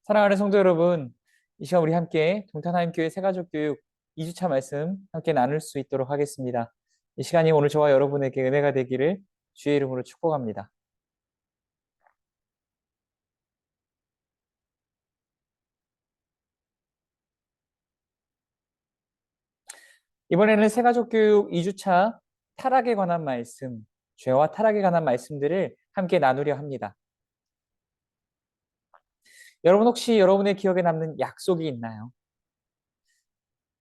사랑하는 성도 여러분, 이 시간 우리 함께 동탄하임교회 새가족교육 2주차 말씀 함께 나눌 수 있도록 하겠습니다. 이 시간이 오늘 저와 여러분에게 은혜가 되기를 주의 이름으로 축복합니다. 이번에는 새가족교육 2주차 타락에 관한 말씀, 죄와 타락에 관한 말씀들을 함께 나누려 합니다. 여러분 혹시 여러분의 기억에 남는 약속이 있나요?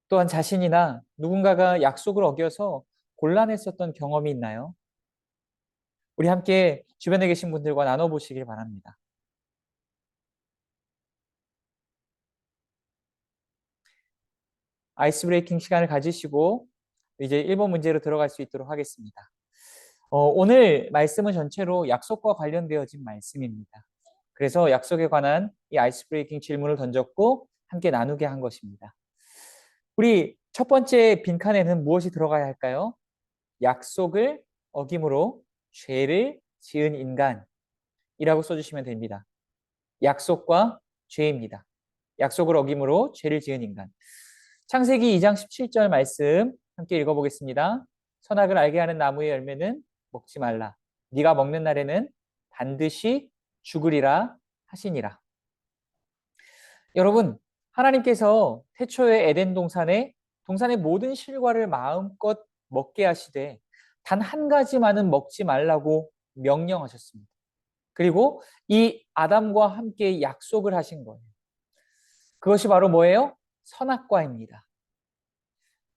또한 자신이나 누군가가 약속을 어겨서 곤란했었던 경험이 있나요? 우리 함께 주변에 계신 분들과 나눠보시길 바랍니다. 아이스 브레이킹 시간을 가지시고 이제 1번 문제로 들어갈 수 있도록 하겠습니다. 오늘 말씀은 전체로 약속과 관련되어진 말씀입니다. 그래서 약속에 관한 이 아이스 브레이킹 질문을 던졌고 함께 나누게 한 것입니다. 우리 첫 번째 빈칸에는 무엇이 들어가야 할까요? 약속을 어김으로 죄를 지은 인간이라고 써주시면 됩니다. 약속과 죄입니다. 약속을 어김으로 죄를 지은 인간. 창세기 2장 17절 말씀 함께 읽어보겠습니다. 선악을 알게 하는 나무의 열매는 먹지 말라. 네가 먹는 날에는 반드시 죽으리라 하시니라. 여러분, 하나님께서 태초의 에덴 동산의 모든 실과를 마음껏 먹게 하시되 단 한 가지만은 먹지 말라고 명령하셨습니다. 그리고 이 아담과 함께 약속을 하신 거예요. 그것이 바로 뭐예요? 선악과입니다.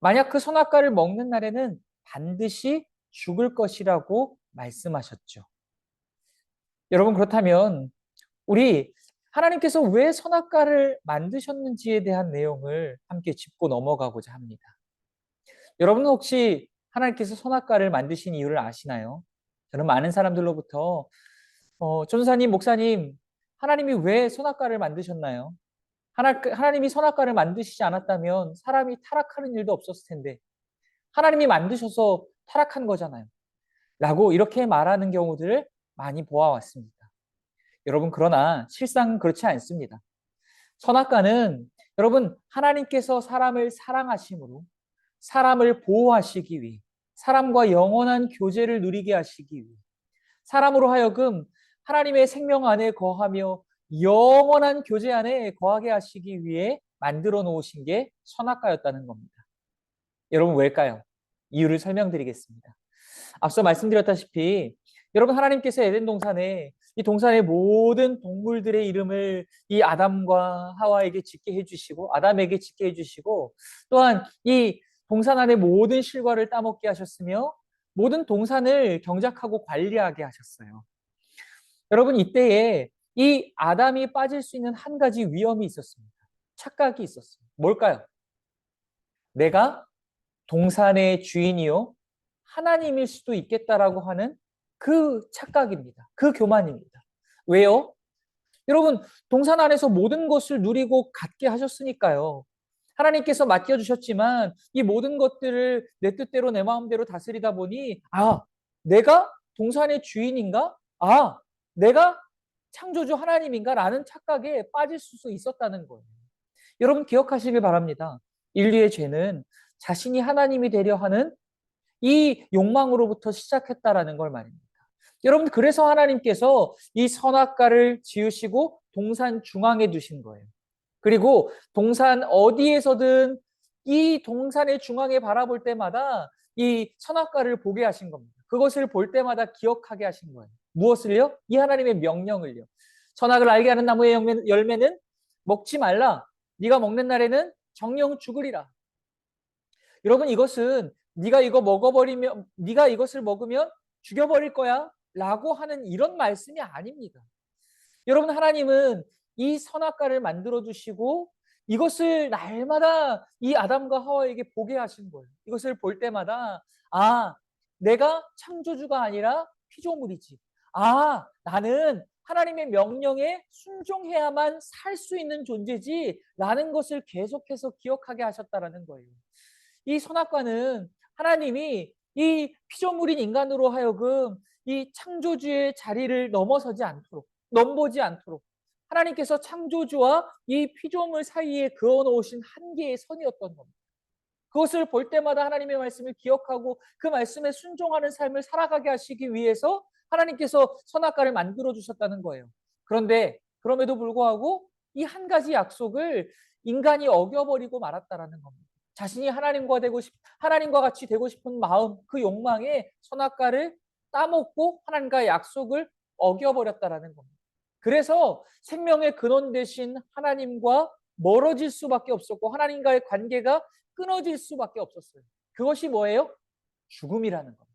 만약 그 선악과를 먹는 날에는 반드시 죽을 것이라고 말씀하셨죠. 여러분, 그렇다면 우리 하나님께서 왜 선악과를 만드셨는지에 대한 내용을 함께 짚고 넘어가고자 합니다. 여러분은 혹시 하나님께서 선악과를 만드신 이유를 아시나요? 저는 많은 사람들로부터 전사님, 목사님, 하나님이 왜 선악과를 만드셨나요? 하나님이 선악과를 만드시지 않았다면 사람이 타락하는 일도 없었을 텐데 하나님이 만드셔서 타락한 거잖아요. 라고 이렇게 말하는 경우들을 많이 보아왔습니다. 여러분, 그러나 실상 그렇지 않습니다. 선악과는 여러분, 하나님께서 사람을 사랑하심으로 사람을 보호하시기 위해 사람과 영원한 교제를 누리게 하시기 위해 사람으로 하여금 하나님의 생명 안에 거하며 영원한 교제 안에 거하게 하시기 위해 만들어 놓으신 게 선악과였다는 겁니다. 여러분, 왜일까요? 이유를 설명드리겠습니다. 앞서 말씀드렸다시피 여러분, 하나님께서 에덴 동산에 이 동산의 모든 동물들의 이름을 이 아담과 하와에게 짓게 해주시고 아담에게 짓게 해주시고 또한 이 동산 안의 모든 실과를 따먹게 하셨으며 모든 동산을 경작하고 관리하게 하셨어요. 여러분, 이때에 이 아담이 빠질 수 있는 한 가지 위험이 있었습니다. 착각이 있었어요. 뭘까요? 내가 동산의 주인이요 하나님일 수도 있겠다라고 하는 그 착각입니다. 그 교만입니다. 왜요? 여러분, 동산 안에서 모든 것을 누리고 갖게 하셨으니까요. 하나님께서 맡겨주셨지만 이 모든 것들을 내 뜻대로 내 마음대로 다스리다 보니 내가 동산의 주인인가? 내가 창조주 하나님인가? 라는 착각에 빠질 수 있었다는 거예요. 여러분, 기억하시길 바랍니다. 인류의 죄는 자신이 하나님이 되려 하는 이 욕망으로부터 시작했다라는 걸 말입니다. 여러분, 그래서 하나님께서 이 선악과를 지으시고 동산 중앙에 두신 거예요. 그리고 동산 어디에서든 이 동산의 중앙에 바라볼 때마다 이 선악과를 보게 하신 겁니다. 그것을 볼 때마다 기억하게 하신 거예요. 무엇을요? 이 하나님의 명령을요. 선악을 알게 하는 나무의 열매는 먹지 말라. 네가 먹는 날에는 정령 죽으리라. 여러분, 이것은 네가 이것을 먹으면 죽여버릴 거야 라고 하는 이런 말씀이 아닙니다. 여러분, 하나님은 이 선악과를 만들어 주시고 이것을 날마다 이 아담과 하와에게 보게 하신 거예요. 이것을 볼 때마다 내가 창조주가 아니라 피조물이지. 나는 하나님의 명령에 순종해야만 살 수 있는 존재지 라는 것을 계속해서 기억하게 하셨다라는 거예요. 이 선악과는 하나님이 이 피조물인 인간으로 하여금 이 창조주의 자리를 넘보지 않도록 하나님께서 창조주와 이 피조물 사이에 그어 놓으신 한계의 선이었던 겁니다. 그것을 볼 때마다 하나님의 말씀을 기억하고 그 말씀에 순종하는 삶을 살아가게 하시기 위해서 하나님께서 선악과를 만들어 주셨다는 거예요. 그런데 그럼에도 불구하고 이 한 가지 약속을 인간이 어겨버리고 말았다라는 겁니다. 자신이 하나님과 같이 되고 싶은 마음, 그 욕망에 선악과를 따먹고 하나님과의 약속을 어겨버렸다라는 겁니다. 그래서 생명의 근원 되신 하나님과 멀어질 수밖에 없었고 하나님과의 관계가 끊어질 수밖에 없었어요. 그것이 뭐예요? 죽음이라는 겁니다.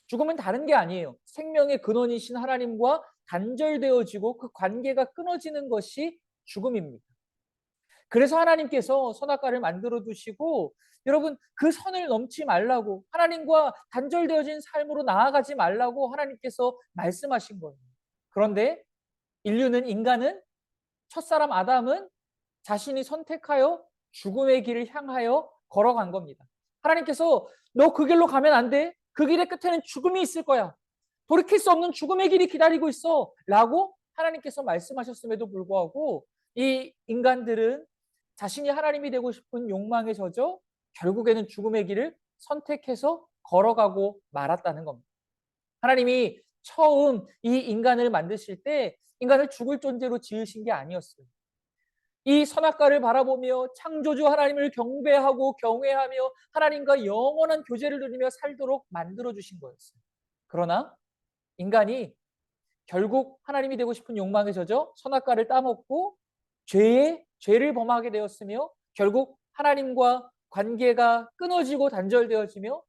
죽음은 다른 게 아니에요. 생명의 근원이신 하나님과 단절되어지고 그 관계가 끊어지는 것이 죽음입니다. 그래서 하나님께서 선악과를 만들어 두시고 여러분 그 선을 넘지 말라고 하나님과 단절되어진 삶으로 나아가지 말라고 하나님께서 말씀하신 거예요. 그런데 인간은 첫사람 아담은 자신이 선택하여 죽음의 길을 향하여 걸어간 겁니다. 하나님께서 너 그 길로 가면 안 돼. 그 길의 끝에는 죽음이 있을 거야. 돌이킬 수 없는 죽음의 길이 기다리고 있어. 라고 하나님께서 말씀하셨음에도 불구하고 이 인간들은 자신이 하나님이 되고 싶은 욕망에 젖어 결국에는 죽음의 길을 선택해서 걸어가고 말았다는 겁니다. 하나님이 처음 이 인간을 만드실 때 인간을 죽을 존재로 지으신 게 아니었어요. 이 선악과를 바라보며 창조주 하나님을 경배하고 경외하며 하나님과 영원한 교제를 누리며 살도록 만들어 주신 거였어요. 그러나 인간이 결국 하나님이 되고 싶은 욕망에 젖어 선악과를 따먹고 죄를 범하게 되었으며 결국 하나님과 관계가 끊어지고 단절되어지며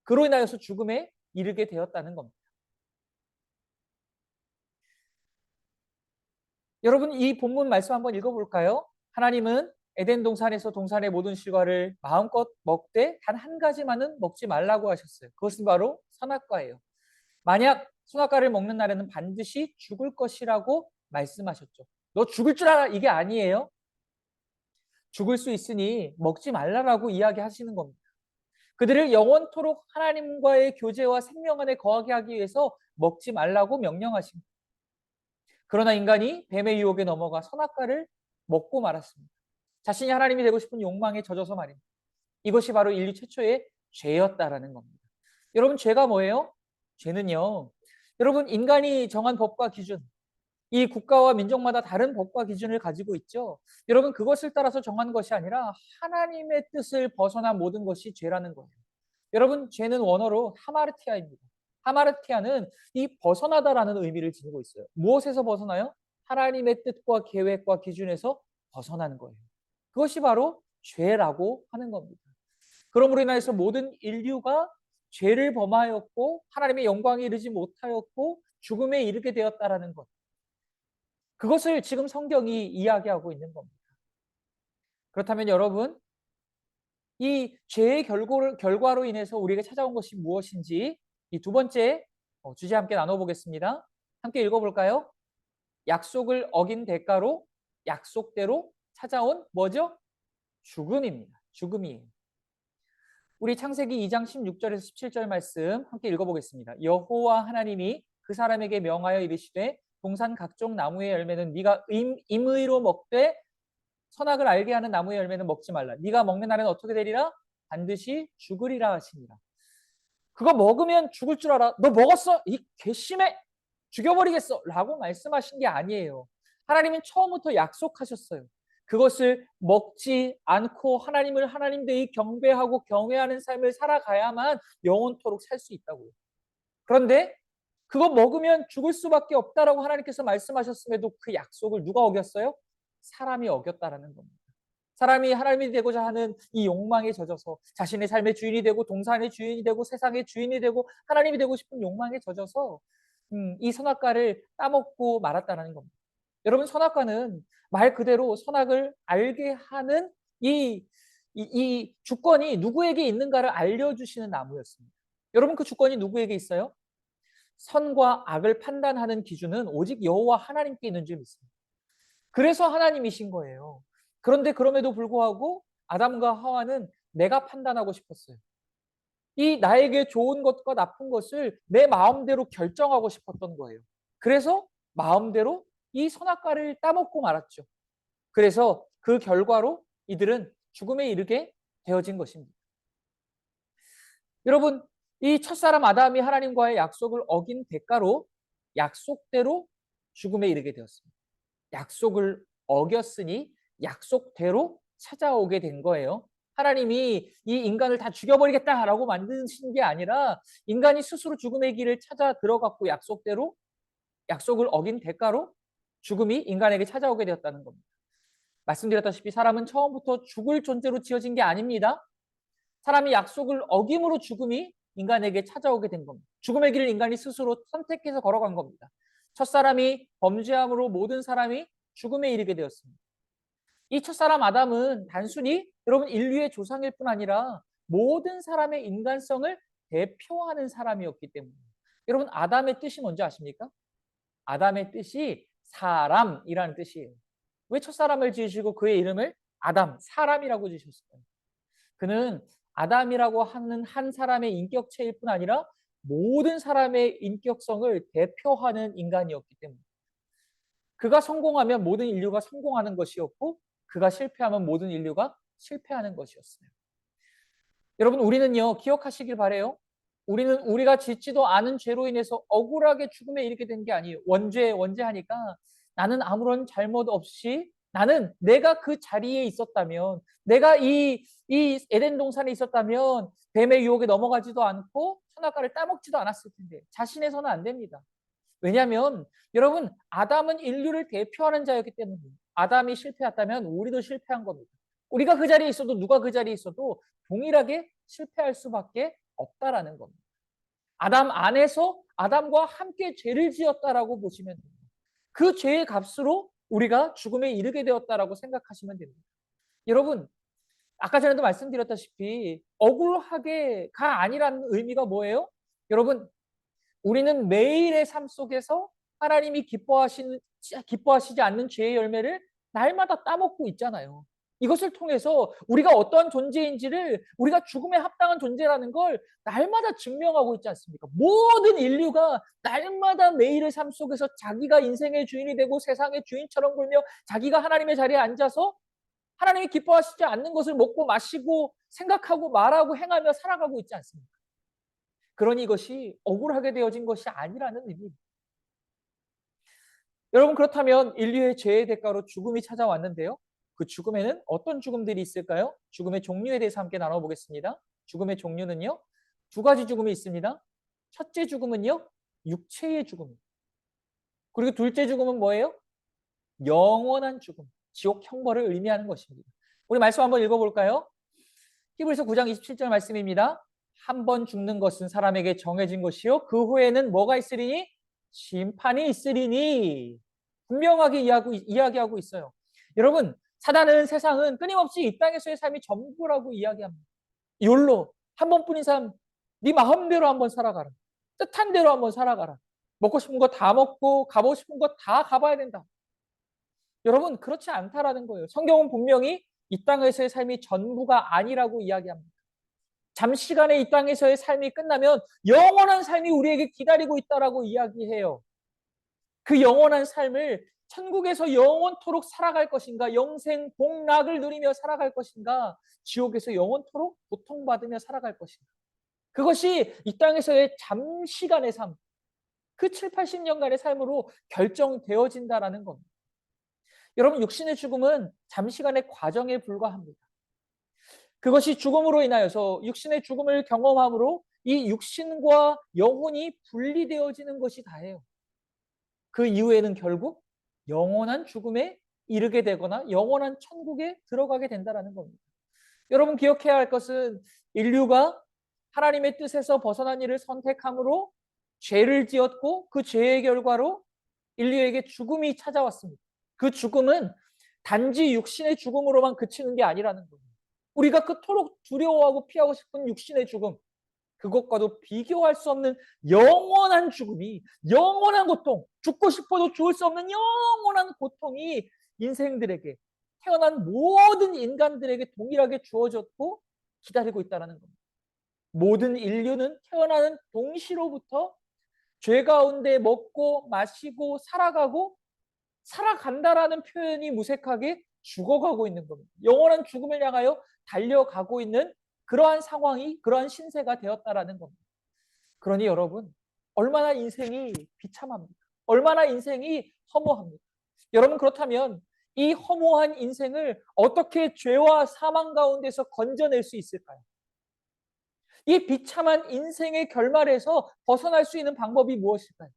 그로 인하여서 죽음에 이르게 되었다는 겁니다. 여러분 이 본문 말씀 한번 읽어볼까요? 하나님은 에덴 동산에서 동산의 모든 실과를 마음껏 먹되 단 한 가지만은 먹지 말라고 하셨어요. 그것은 바로 선악과예요. 만약 선악과를 먹는 날에는 반드시 죽을 것이라고 말씀하셨죠. 너 죽을 줄 알아 이게 아니에요. 죽을 수 있으니 먹지 말라라고 이야기하시는 겁니다. 그들을 영원토록 하나님과의 교제와 생명 안에 거하게 하기 위해서 먹지 말라고 명령하십니다. 그러나 인간이 뱀의 유혹에 넘어가 선악과를 먹고 말았습니다. 자신이 하나님이 되고 싶은 욕망에 젖어서 말입니다. 이것이 바로 인류 최초의 죄였다라는 겁니다. 여러분 죄가 뭐예요? 죄는요. 여러분 인간이 정한 법과 기준, 이 국가와 민족마다 다른 법과 기준을 가지고 있죠. 여러분 그것을 따라서 정한 것이 아니라 하나님의 뜻을 벗어난 모든 것이 죄라는 거예요. 여러분 죄는 원어로 하마르티아입니다. 하마르티아는 이 벗어나다라는 의미를 지니고 있어요. 무엇에서 벗어나요? 하나님의 뜻과 계획과 기준에서 벗어나는 거예요. 그것이 바로 죄라고 하는 겁니다. 그러므로 인해서 모든 인류가 죄를 범하였고 하나님의 영광에 이르지 못하였고 죽음에 이르게 되었다라는 것. 그것을 지금 성경이 이야기하고 있는 겁니다. 그렇다면 여러분 이 죄의 결과로 인해서 우리에게 찾아온 것이 무엇인지 이 두 번째 주제 함께 나눠보겠습니다. 함께 읽어볼까요? 약속을 어긴 대가로 약속대로 찾아온 뭐죠? 죽음입니다. 죽음이에요. 우리 창세기 2장 16절에서 17절 말씀 함께 읽어보겠습니다. 여호와 하나님이 그 사람에게 명하여 이르시되 동산 각종 나무의 열매는 네가 임의로 먹되 선악을 알게 하는 나무의 열매는 먹지 말라. 네가 먹는 날에는 어떻게 되리라? 반드시 죽으리라 하시니라. 그거 먹으면 죽을 줄 알아. 너 먹었어? 이 괘씸해. 죽여버리겠어. 라고 말씀하신 게 아니에요. 하나님은 처음부터 약속하셨어요. 그것을 먹지 않고 하나님을 하나님되이 경배하고 경외하는 삶을 살아가야만 영원토록 살 수 있다고요. 그런데 그거 먹으면 죽을 수밖에 없다라고 하나님께서 말씀하셨음에도 그 약속을 누가 어겼어요? 사람이 어겼다라는 겁니다. 사람이 하나님이 되고자 하는 이 욕망에 젖어서 자신의 삶의 주인이 되고 동산의 주인이 되고 세상의 주인이 되고 하나님이 되고 싶은 욕망에 젖어서 이 선악과를 따먹고 말았다는 겁니다. 여러분 선악과는 말 그대로 선악을 알게 하는 이 주권이 누구에게 있는가를 알려주시는 나무였습니다. 여러분 그 주권이 누구에게 있어요? 선과 악을 판단하는 기준은 오직 여호와 하나님께 있는 줄 믿습니다. 그래서 하나님이신 거예요. 그런데 그럼에도 불구하고 아담과 하와는 내가 판단하고 싶었어요. 이 나에게 좋은 것과 나쁜 것을 내 마음대로 결정하고 싶었던 거예요. 그래서 마음대로 이 선악과를 따먹고 말았죠. 그래서 그 결과로 이들은 죽음에 이르게 되어진 것입니다. 여러분, 이 첫사람 아담이 하나님과의 약속을 어긴 대가로 약속대로 죽음에 이르게 되었습니다. 약속을 어겼으니 약속대로 찾아오게 된 거예요. 하나님이 이 인간을 다 죽여버리겠다라고 만드신 게 아니라 인간이 스스로 죽음의 길을 찾아 들어갔고 약속대로 약속을 어긴 대가로 죽음이 인간에게 찾아오게 되었다는 겁니다. 말씀드렸다시피 사람은 처음부터 죽을 존재로 지어진 게 아닙니다. 사람이 약속을 어김으로 죽음이 인간에게 찾아오게 된 겁니다. 죽음의 길을 인간이 스스로 선택해서 걸어간 겁니다. 첫사람이 범죄함으로 모든 사람이 죽음에 이르게 되었습니다. 이 첫사람 아담은 단순히 여러분 인류의 조상일 뿐 아니라 모든 사람의 인간성을 대표하는 사람이었기 때문입니다. 여러분 아담의 뜻이 뭔지 아십니까? 아담의 뜻이 사람이라는 뜻이에요. 왜 첫사람을 지으시고 그의 이름을 아담, 사람이라고 지으셨을까요? 그는 아담이라고 하는 한 사람의 인격체일 뿐 아니라 모든 사람의 인격성을 대표하는 인간이었기 때문입니다. 그가 성공하면 모든 인류가 성공하는 것이었고 그가 실패하면 모든 인류가 실패하는 것이었어요. 여러분 우리는요 기억하시길 바래요. 우리는 우리가 짓지도 않은 죄로 인해서 억울하게 죽음에 이르게 된 게 아니에요. 원죄하니까 나는 아무런 잘못 없이 나는 내가 그 자리에 있었다면 내가 이 에덴 동산에 있었다면 뱀의 유혹에 넘어가지도 않고 선악과를 따먹지도 않았을 텐데 자신해서는 안 됩니다. 왜냐하면 여러분 아담은 인류를 대표하는 자였기 때문에 아담이 실패했다면 우리도 실패한 겁니다. 우리가 그 자리에 있어도 누가 그 자리에 있어도 동일하게 실패할 수밖에 없다라는 겁니다. 아담 안에서 아담과 함께 죄를 지었다라고 보시면 됩니다. 그 죄의 값으로 우리가 죽음에 이르게 되었다라고 생각하시면 됩니다. 여러분 아까 전에도 말씀드렸다시피 억울하게가 아니라는 의미가 뭐예요? 여러분 우리는 매일의 삶 속에서 하나님이 기뻐하시지 않는 죄의 열매를 날마다 따먹고 있잖아요. 이것을 통해서 우리가 어떠한 존재인지를 우리가 죽음에 합당한 존재라는 걸 날마다 증명하고 있지 않습니까? 모든 인류가 날마다 매일의 삶 속에서 자기가 인생의 주인이 되고 세상의 주인처럼 굴며 자기가 하나님의 자리에 앉아서 하나님이 기뻐하시지 않는 것을 먹고 마시고 생각하고 말하고 행하며 살아가고 있지 않습니까? 그러니 이것이 억울하게 되어진 것이 아니라는 의미입니다. 여러분 그렇다면 인류의 죄의 대가로 죽음이 찾아왔는데요. 그 죽음에는 어떤 죽음들이 있을까요? 죽음의 종류에 대해서 함께 나눠보겠습니다. 죽음의 종류는요. 두 가지 죽음이 있습니다. 첫째 죽음은요. 육체의 죽음입니다. 그리고 둘째 죽음은 뭐예요? 영원한 죽음, 지옥 형벌을 의미하는 것입니다. 우리 말씀 한번 읽어볼까요? 히브리서 9장 27절 말씀입니다. 한 번 죽는 것은 사람에게 정해진 것이요 그 후에는 뭐가 있으리니? 심판이 있으리니 분명하게 이야기하고 있어요. 여러분 사단은 세상은 끊임없이 이 땅에서의 삶이 전부라고 이야기합니다. 욜로 한 번뿐인 삶 네 마음대로 한번 살아가라. 뜻한 대로 한번 살아가라. 먹고 싶은 거 다 먹고 가보고 싶은 거 다 가봐야 된다. 여러분 그렇지 않다라는 거예요. 성경은 분명히 이 땅에서의 삶이 전부가 아니라고 이야기합니다. 잠시간의 이 땅에서의 삶이 끝나면 영원한 삶이 우리에게 기다리고 있다라고 이야기해요. 그 영원한 삶을 천국에서 영원토록 살아갈 것인가, 영생 복락을 누리며 살아갈 것인가, 지옥에서 영원토록 고통받으며 살아갈 것인가. 그것이 이 땅에서의 잠시간의 삶, 그 7, 80년간의 삶으로 결정되어진다라는 겁니다. 여러분 육신의 죽음은 잠시간의 과정에 불과합니다. 그것이 죽음으로 인하여서 육신의 죽음을 경험함으로 이 육신과 영혼이 분리되어지는 것이 다예요. 그 이후에는 결국 영원한 죽음에 이르게 되거나 영원한 천국에 들어가게 된다는 겁니다. 여러분 기억해야 할 것은 인류가 하나님의 뜻에서 벗어난 일을 선택함으로 죄를 지었고 그 죄의 결과로 인류에게 죽음이 찾아왔습니다. 그 죽음은 단지 육신의 죽음으로만 그치는 게 아니라는 거예요. 우리가 그토록 두려워하고 피하고 싶은 육신의 죽음, 그것과도 비교할 수 없는 영원한 죽음이, 영원한 고통, 죽고 싶어도 죽을 수 없는 영원한 고통이 인생들에게, 태어난 모든 인간들에게 동일하게 주어졌고 기다리고 있다는 겁니다. 모든 인류는 태어나는 동시로부터 죄 가운데 먹고 마시고 살아가고 살아간다라는 표현이 무색하게 죽어가고 있는 겁니다. 영원한 죽음을 향하여 달려가고 있는 그러한 상황이, 그러한 신세가 되었다라는 겁니다. 그러니 여러분, 얼마나 인생이 비참합니까? 얼마나 인생이 허무합니까? 여러분, 그렇다면 이 허무한 인생을 어떻게 죄와 사망 가운데서 건져낼 수 있을까요? 이 비참한 인생의 결말에서 벗어날 수 있는 방법이 무엇일까요?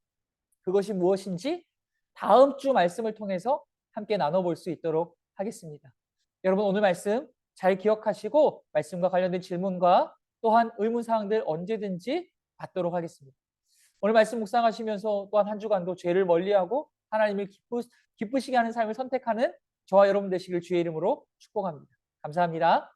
그것이 무엇인지 다음 주 말씀을 통해서 함께 나눠볼 수 있도록 하겠습니다. 여러분, 오늘 말씀 잘 기억하시고 말씀과 관련된 질문과 또한 의문사항들 언제든지 받도록 하겠습니다. 오늘 말씀 묵상하시면서 또한 한 주간도 죄를 멀리하고 하나님을 기쁘시게 하는 삶을 선택하는 저와 여러분 되시길 주의 이름으로 축복합니다. 감사합니다.